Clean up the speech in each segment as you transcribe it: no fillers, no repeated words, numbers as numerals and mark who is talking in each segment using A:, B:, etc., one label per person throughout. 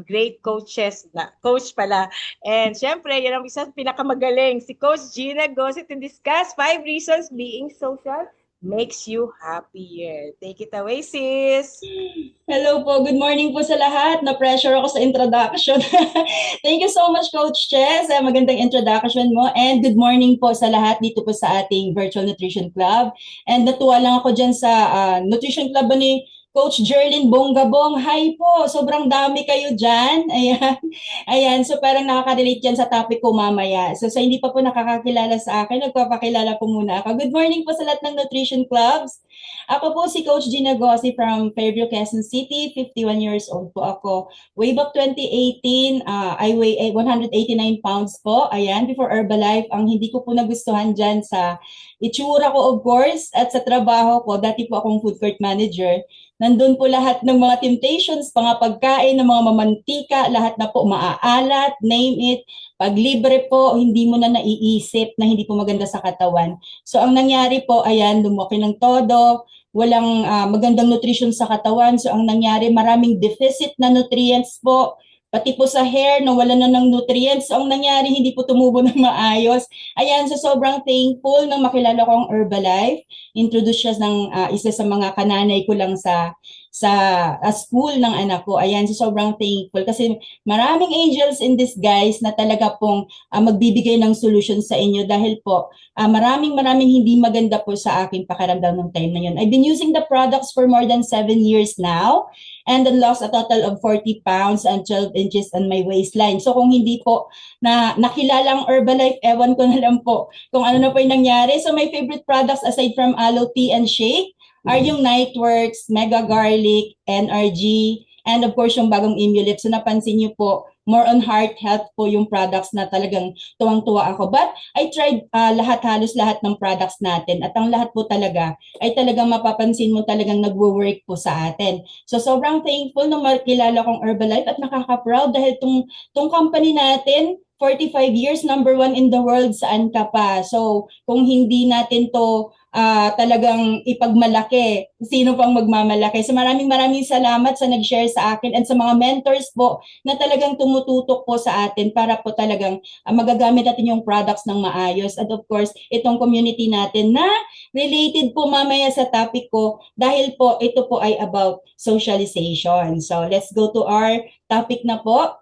A: great coach pala. And syempre, yan ang isa pinakamagaling, si Coach Gina goes it and discuss 5 reasons being social makes you happier. Take it away, sis.
B: Hello po, good morning po sa lahat. Na-pressure ako sa introduction. Thank you so much, Coach Chess. Magandang introduction mo. And good morning po sa lahat dito po sa ating Virtual Nutrition Club. And natuwa lang ako dyan sa Nutrition Club ni Coach Jerlyn Bonggabong. Hi po, sobrang dami kayo dyan. Ayan. Ayan, so parang nakaka-relate yan sa topic ko mamaya. So sa hindi pa po nakakakilala sa akin, nagpapakilala po muna ako. Good morning po sa lahat ng Nutrition Clubs. Ako po si Coach Gina Gossi from Fairview, Quezon City. 51 years old po ako. Way back 2018, I weigh 189 pounds po. Ayan, before Herbalife, ang hindi ko po nagustuhan dyan sa itsura ko, of course, at sa trabaho ko, dati po akong food court manager. Nandun po lahat ng mga temptations, mga pagkain, ng mga mamantika, lahat na po maaalat, name it. Pag libre po, hindi mo na naiisip na hindi po maganda sa katawan. So ang nangyari po, ayan, lumaki ng todo, walang magandang nutrition sa katawan. So ang nangyari, maraming deficit na nutrients po. Pati po sa hair, nawala na ng nutrients. So ang nangyari, hindi po tumubo ng maayos. Ayan, so sobrang thankful nang makilala ko ang Herbalife. Introduce siya ng isa sa mga kananay ko lang sa school ng anak ko. Ayan, so sobrang thankful kasi maraming angels in disguise na talaga pong magbibigay ng solution sa inyo dahil po maraming hindi maganda po sa aking pakiramdam ng time na yun. I've been using the products for more than 7 years now and then lost a total of 40 pounds and 12 inches on my waistline. So kung hindi po na nakilala ang Herbalife, ewan ko na lang po kung ano na po yung nangyari. So my favorite products aside from aloe tea and shake are yung Nightworks, Mega Garlic, NRG, and of course yung bagong Imulip. So napansin niyo po, more on heart health po yung products na talagang tuwang-tuwa ako. But I tried halos lahat ng products natin at ang lahat po talaga ay talagang mapapansin mo talagang nagwo-work po sa atin. So sobrang thankful nung makilala kong Herbalife at nakaka-proud dahil tong company natin 45 years, number 1 in the world, saan ka pa? So, kung hindi natin to talagang ipagmalaki, sino pang magmamalaki? So maraming salamat sa nag-share sa akin and sa mga mentors po na talagang tumututok po sa atin para po talagang magagamit natin yung products ng maayos. At of course, itong community natin na related po mamaya sa topic ko dahil po ito po ay about socialization. So let's go to our topic na po.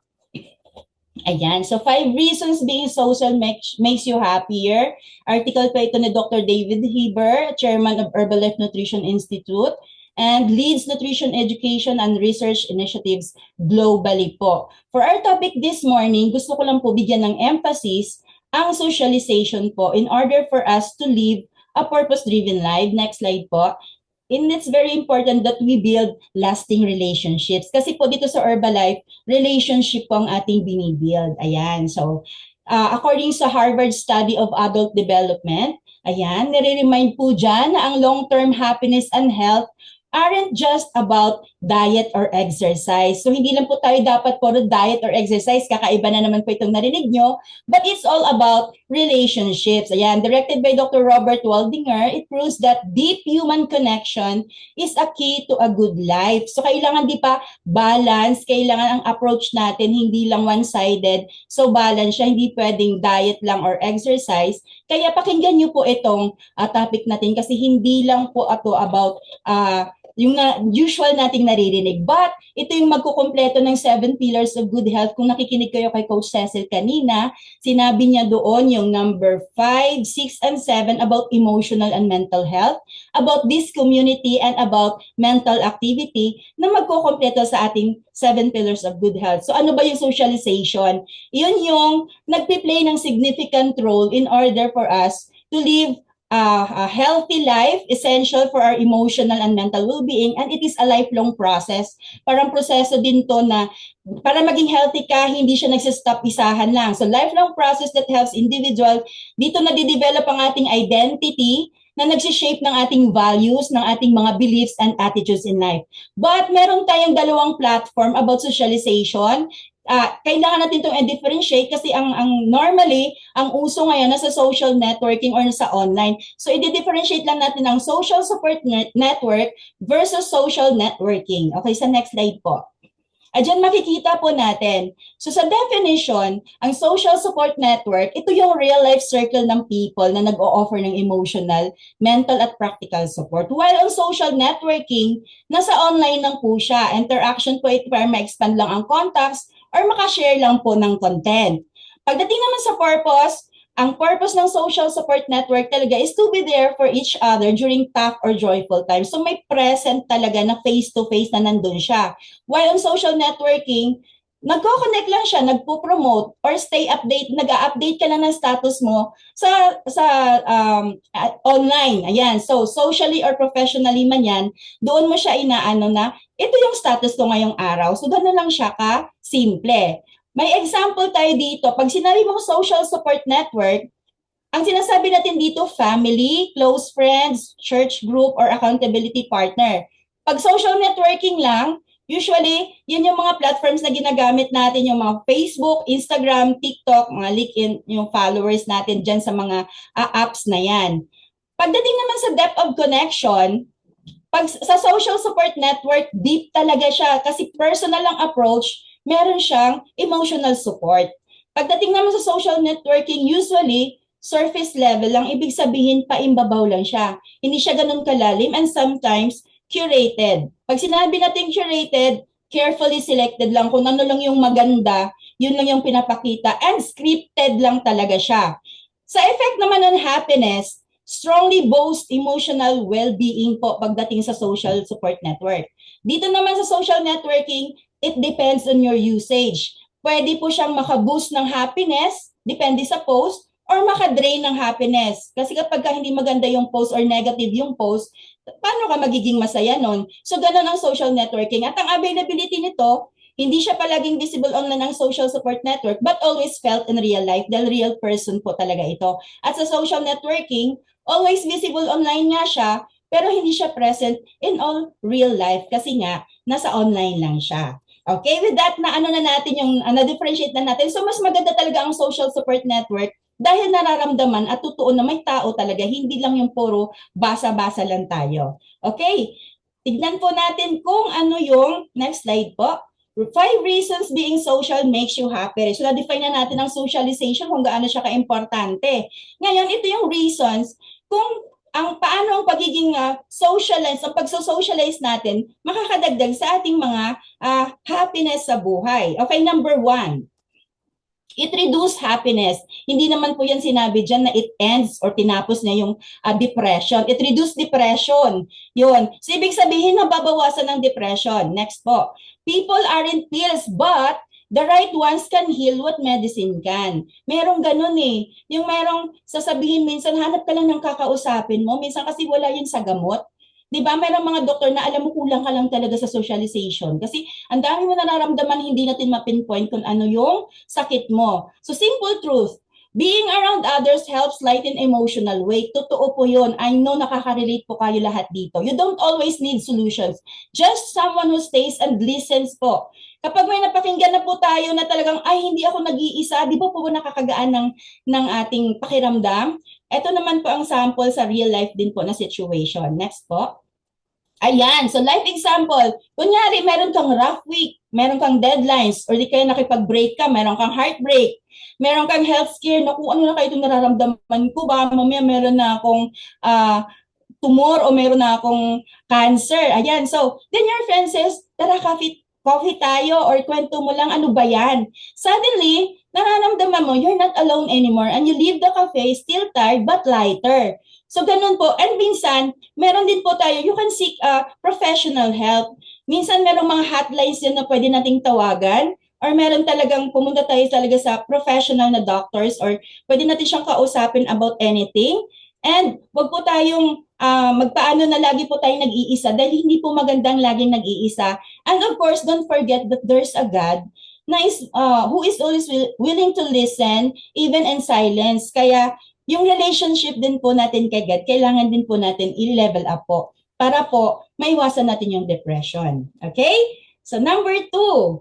B: Ayan. So, 5 reasons being social makes you happier. Article pa ito ni Dr. David Heber, Chairman of Herbalife Nutrition Institute, and leads nutrition education and research initiatives globally po. For our topic this morning, gusto ko lang po bigyan ng emphasis ang socialization po in order for us to live a purpose-driven life. Next slide po. And it's very important that we build lasting relationships. Kasi po dito sa Herbalife, relationship po ang ating binibuild. Ayan. So, according sa Harvard Study of Adult Development, ayan, nire-remind po dyan na ang long-term happiness and health aren't just about diet or exercise. So hindi lang po tayo dapat puro diet or exercise, kakaiba na naman po itong narinig nyo, but it's all about relationships. Ayan, directed by Dr. Robert Waldinger, it proves that deep human connection is a key to a good life. So kailangan di pa balance, kailangan ang approach natin hindi lang one-sided, so balance siya, hindi pwedeng diet lang or exercise. Kaya pakinggan nyo po itong topic natin kasi hindi lang po ito about yung usual nating naririnig. But ito yung magkukumpleto ng 7 pillars of good health. Kung nakikinig kayo kay Coach Cecil kanina, sinabi niya doon yung number 5, 6, and 7 about emotional and mental health, about this community, and about mental activity na magkukumpleto sa ating 7 pillars of good health. So ano ba yung socialization? Yun yung nagpi-play ng significant role in order for us to live a healthy life, essential for our emotional and mental well-being, and it is a lifelong process. Parang proseso din to na para maging healthy ka, hindi siya nagsistop isahan lang. So lifelong process that helps individual, dito na di-develop ang ating identity na nagsishape ng ating values, ng ating mga beliefs and attitudes in life. But meron tayong dalawang platform about socialization. Kailangan natin itong i-differentiate kasi ang normally, ang uso ngayon nasa social networking or nasa online. So, i-differentiate lang natin ang social support network versus social networking. Okay, sa next slide po. Diyan makikita po natin. So sa definition, ang social support network, ito yung real life circle ng people na nag-o-offer ng emotional, mental at practical support. While ang social networking, nasa online lang po siya. Interaction po ito para ma-expand lang ang contacts or makashare lang po ng content. Pagdating naman sa purpose, ang purpose ng social support network talaga is to be there for each other during tough or joyful times. So may present talaga na face-to-face na nandun siya. While on social networking, nagko-connect lang siya, nagpo-promote or stay update, nag-a-update ka lang ng status mo sa online. Ayan. So socially or professionally man yan, doon mo siya inaano na ito yung status ko ngayong araw. So gano'n lang siya ka simple. May example tayo dito. Pag sinabi mong social support network, ang sinasabi natin dito, family, close friends, church group, or accountability partner. Pag social networking lang, usually, yun yung mga platforms na ginagamit natin, yung mga Facebook, Instagram, TikTok, mga LinkedIn, yung followers natin dyan sa mga apps na yan. Pagdating naman sa depth of connection, pag sa social support network, deep talaga siya kasi personal ang approach, meron siyang emotional support. Pagdating naman sa social networking, usually, surface level lang, ibig sabihin paimbabaw lang siya. Hindi siya ganun kalalim and sometimes curated. Pag sinabi natin curated, carefully selected lang kung ano lang yung maganda, yun lang yung pinapakita and scripted lang talaga siya. Sa effect naman on happiness, strongly boost emotional well-being po pagdating sa social support network. Dito naman sa social networking, it depends on your usage. Pwede po siyang makaboost ng happiness, depende sa post, or makadrain ng happiness. Kasi kapag hindi maganda yung post or negative yung post, paano ka magiging masaya nun? So, ganun ang social networking. At ang availability nito, hindi siya palaging visible online ang social support network, but always felt in real life dahil real person po talaga ito. At sa social networking, always visible online nga siya, pero hindi siya present in all real life kasi nga, nasa online lang siya. Okay, with that, na ano na natin yung, na-differentiate na natin. So, mas maganda talaga ang social support network dahil nararamdaman at totoo na may tao talaga, hindi lang yung puro basa-basa lang tayo. Okay, tignan po natin kung ano yung, next slide po. 5 reasons being social makes you happy. So, na-define na natin ang socialization kung gaano siya ka-importante. Ngayon, ito yung reasons kung paano ang pagiging socialize, ang pagso-socialize natin, makakadagdag sa ating mga happiness sa buhay. Okay, number 1. It reduces happiness. Hindi naman po yan sinabi dyan na it ends or tinapos niya yung depression. It reduces depression. Yun. So, ibig sabihin na babawasan ng depression. Next po. People aren't pills, but the right ones can heal what medicine can. Merong ganun eh. Yung merong sasabihin minsan, hanap ka lang ng kakausapin mo. Minsan kasi wala yun sa gamot. Diba, merong mga doktor na alam mo kulang ka lang talaga sa socialization. Kasi ang dami mo nararamdaman, hindi natin mapinpoint kung ano yung sakit mo. So simple truth, being around others helps lighten emotional weight. Totoo po yun. I know nakaka-relate po kayo lahat dito. You don't always need solutions. Just someone who stays and listens po. Kapag may napakinggan na po tayo na talagang, ay, hindi ako nag-iisa, di ba po nakakagaan ng ating pakiramdam? Ito naman po ang sample sa real life din po na situation. Next po. Ayan, so life example. Kunyari, meron kang rough week, meron kang deadlines, or di kaya nakipag-break ka, meron kang heartbreak, meron kang health scare, na kung ano na kayo itong nararamdaman ko, baka mamaya meron na akong tumor o meron na akong cancer. Ayan, so then your friend says, tara coffee tayo or kwento mo lang, ano ba yan? Suddenly, nararamdaman mo, you're not alone anymore and you leave the cafe still tired but lighter. So ganun po. And minsan, meron din po tayo, you can seek professional help. Minsan merong mga hotlines din na pwede nating tawagan or meron talagang pumunta tayo talaga sa professional na doctors or pwede natin siyang kausapin about anything. And wag po tayong magpaano na lagi po tayong nag-iisa dahil hindi po magandang laging nag-iisa. And of course, don't forget that there's a God na who is always willing to listen even in silence. Kaya yung relationship din po natin kay God, kailangan din po natin i-level up po para po maiwasan natin yung depression. Okay? So number 2,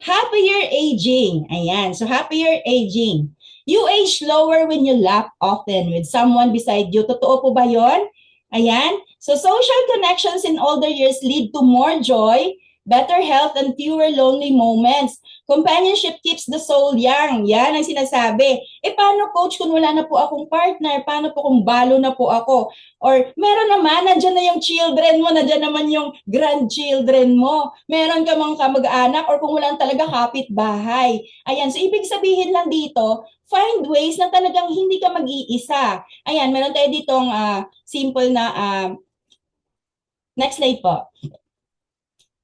B: happier aging. Ayan, so happier aging. You age slower when you laugh often with someone beside you. Totoo po ba yon? Ayan. So social connections in older years lead to more joy, better health and fewer lonely moments. Companionship keeps the soul young. Yan ang sinasabi. Paano coach kung wala na po akong partner? Paano po kung balo na po ako? Or meron naman, nandyan na yung children mo, nandyan naman yung grandchildren mo. Meron ka mga kamag-anak or kung wala talaga kapitbahay. Ayan, so ibig sabihin lang dito, find ways na talagang hindi ka mag-iisa. Ayan, meron tayo ditong simple na, next slide po.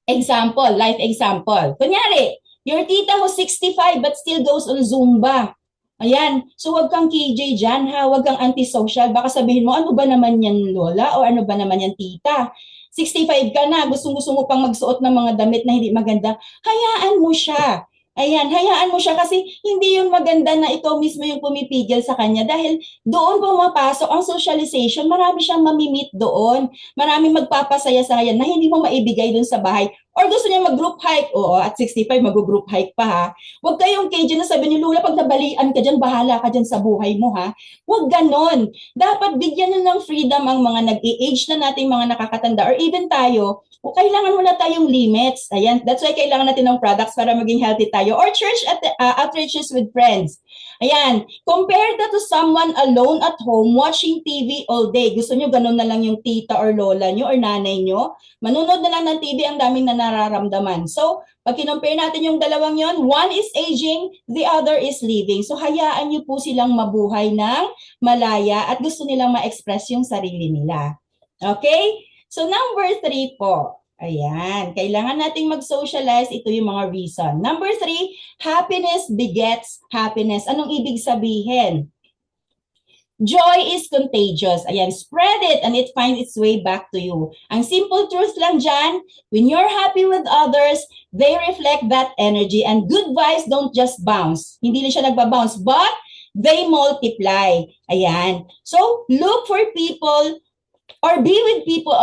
B: Example, life example. Kunyari, your tita who's 65 but still goes on Zumba. Ayan, so wag kang KJ dyan ha, wag kang antisocial. Baka sabihin mo, ano ba naman yan lola o ano ba naman yan tita? 65 ka na, gusto mo pang magsuot ng mga damit na hindi maganda, hayaan mo siya. Ayan, hayaan mo siya kasi hindi yun maganda na ikaw mismo yung pumipigil sa kanya dahil doon pumapasok ang socialization, marami siyang mamimit doon, marami magpapasaya sa kanya na hindi mo maibigay doon sa bahay. Or gusto niya mag-group hike, oo, at 65 mag-group hike pa ha. Huwag kayong KJ na sabi niyo, Lula, pag nabalian ka dyan, bahala ka dyan sa buhay mo ha. Huwag ganon. Dapat bigyan nyo ng freedom ang mga nag-age na nating mga nakakatanda or even tayo, kailangan wala tayong limits. Ayan, that's why kailangan natin ng products para maging healthy tayo. Or church outreaches with friends. Ayan, compare that to someone alone at home watching TV all day. Gusto nyo ganun na lang yung tita or lola nyo or nanay nyo? Manunod na lang ng TV, ang daming na nararamdaman. So, pag kinompare natin yung dalawang yon, one is aging, the other is living. So, hayaan nyo po silang mabuhay ng malaya at gusto nilang ma-express yung sarili nila. Okay? So, number 3 po. Ayan, kailangan nating mag-socialize. Ito yung mga reason. Number 3, happiness begets happiness. Anong ibig sabihin? Joy is contagious. Ayan, spread it and it finds its way back to you. Ang simple truth lang dyan, when you're happy with others, they reflect that energy and good vibes don't just bounce. Hindi na siya nagbabounce, but they multiply. Ayan. So, look for people or be with people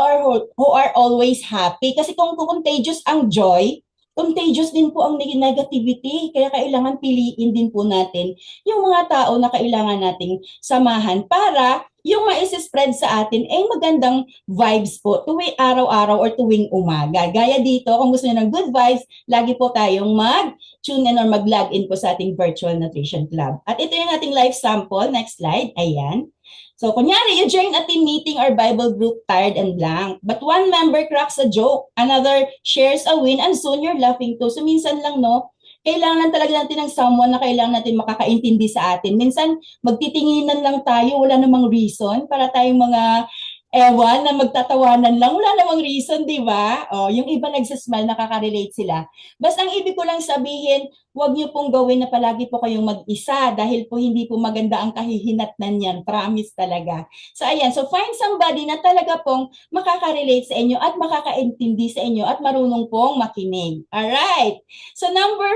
B: who are always happy. Kasi kung contagious ang joy, contagious din po ang negativity. Kaya kailangan piliin din po natin yung mga tao na kailangan nating samahan para yung ma-spread sa atin ay magandang vibes po tuwing araw-araw or tuwing umaga. Gaya dito, kung gusto niyo ng good vibes, lagi po tayong mag-tune in or mag-log in po sa ating Virtual Nutrition Club. At ito yung ating live sample. Next slide. Ayan. So, kunyari, you join a team meeting or Bible group tired and blank. But one member cracks a joke, another shares a win, and soon you're laughing too. So, minsan lang, no, kailangan talaga natin ng someone na kailangan natin makakaintindi sa atin. Minsan, magtitinginan lang tayo, wala namang reason para tayong mga ewan na magtatawanan lang. Wala namang reason, di ba? O, yung iba nagsasmile, nakaka-relate sila. Basta ang ibig ko lang sabihin, huwag niyo pong gawin na palagi po kayong mag-isa dahil po hindi po maganda ang kahihinatnan niyan. Promise talaga. So, ayan. So, find somebody na talaga pong makaka-relate sa inyo at makakaintindi sa inyo at marunong pong makinig. Alright. So, number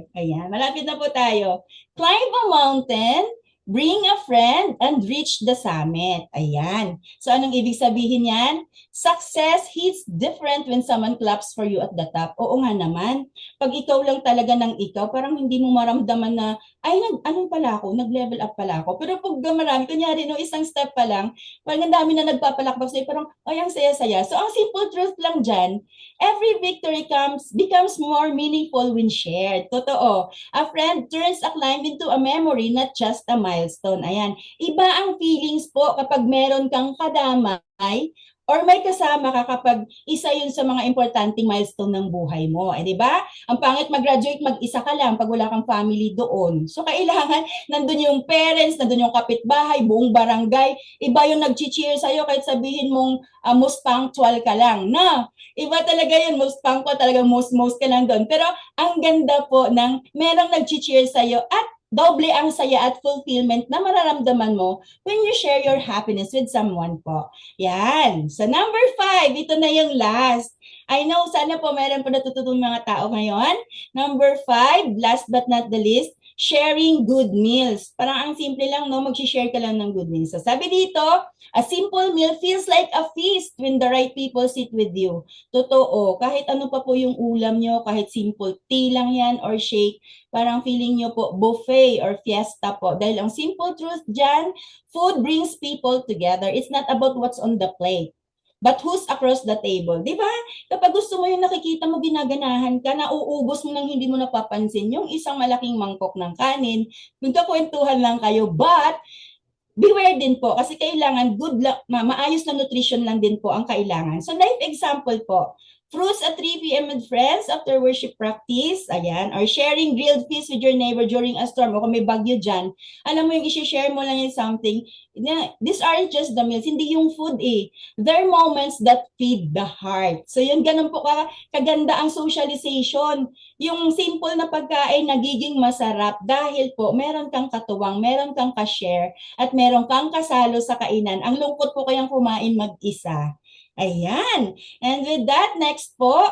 B: 4. Ayan. Malapit na po tayo. Climb a mountain, bring a friend, and reach the summit. Ayan. So, anong ibig sabihin yan? Success hits different when someone claps for you at the top. Oo nga naman. Pag ikaw lang talaga ng ikaw, parang hindi mo maramdaman na, ay, anong pala ako? Nag-level up pala ako. Pero pag marami, kunyari, no, isang step pa lang, parang ang dami na nagpapalakbak sa'yo, parang, ay, ang saya-saya. So, ang simple truth lang dyan, every victory becomes more meaningful when shared. Totoo. A friend turns a climb into a memory, not just a milestone. Ayan. Iba ang feelings po kapag meron kang kadamay or may kasama ka kapag isa yun sa mga importanteng milestone ng buhay mo. Eh, di ba? Ang pangit mag-graduate, mag-isa ka lang pag wala kang family doon. So, kailangan nandun yung parents, nandun yung kapitbahay, buong barangay. Iba yung nag-cheer sa'yo kahit sabihin mong most punctual ka lang. No, iba talaga yun, most punctual, talagang most ka lang doon. Pero ang ganda po ng merong nag-cheer sa'yo at doble ang saya at fulfillment na mararamdaman mo when you share your happiness with someone po. Yan. So number 5, ito na yung last. I know, sana po meron po natututunan mga tao ngayon. Number 5, last but not the least, sharing good meals. Parang ang simple lang, no? Mag-share ka lang ng good meals. So sabi dito, a simple meal feels like a feast when the right people sit with you. Totoo, kahit ano pa po yung ulam nyo, kahit simple tea lang yan or shake, parang feeling nyo po buffet or fiesta po. Dahil ang simple truth dyan, food brings people together. It's not about what's on the plate. but who's across the table? Di ba? Kapag gusto mo yung nakikita mo, ginaganahan ka, nauubos mo nang hindi mo napapansin yung isang malaking mangkok ng kanin, magkakwentuhan lang kayo, but beware din po kasi kailangan maayos na nutrition lang din po ang kailangan. So life example po, fruits at 3 p.m. with friends after worship practice, ayan, or sharing grilled fish with your neighbor during a storm o kung may bagyo dyan, alam mo yung isi-share mo lang yung something, these aren't just the meals, hindi yung food eh. They're moments that feed the heart. So yun, ganun po kaganda ang socialization. Yung simple na pagkain nagiging masarap dahil po meron kang katuwang, meron kang ka-share, at meron kang kasalo sa kainan. Ang lungkot po kayang kumain mag-isa. Ayan. And with that, next po,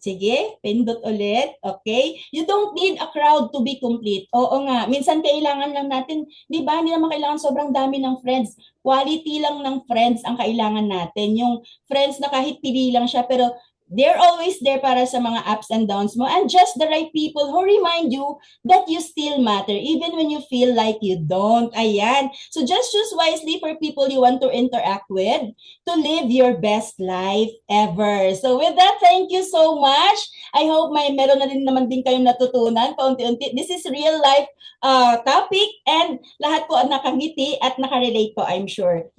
B: sige, pindot ulit. Okay? You don't need a crowd to be complete. Oo nga. Minsan kailangan lang natin, di ba? Hindi naman kailangan sobrang dami ng friends. Quality lang ng friends ang kailangan natin. Yung friends na kahit pili lang siya, pero they're always there para sa mga ups and downs mo, and just the right people who remind you that you still matter even when you feel like you don't. Ayan. So just choose wisely for people you want to interact with to live your best life ever. So with that, thank you so much. I hope meron na rin naman din kayong natutunan paunti-unti. This is real life topic and lahat po nakangiti at nakarelate po, I'm sure.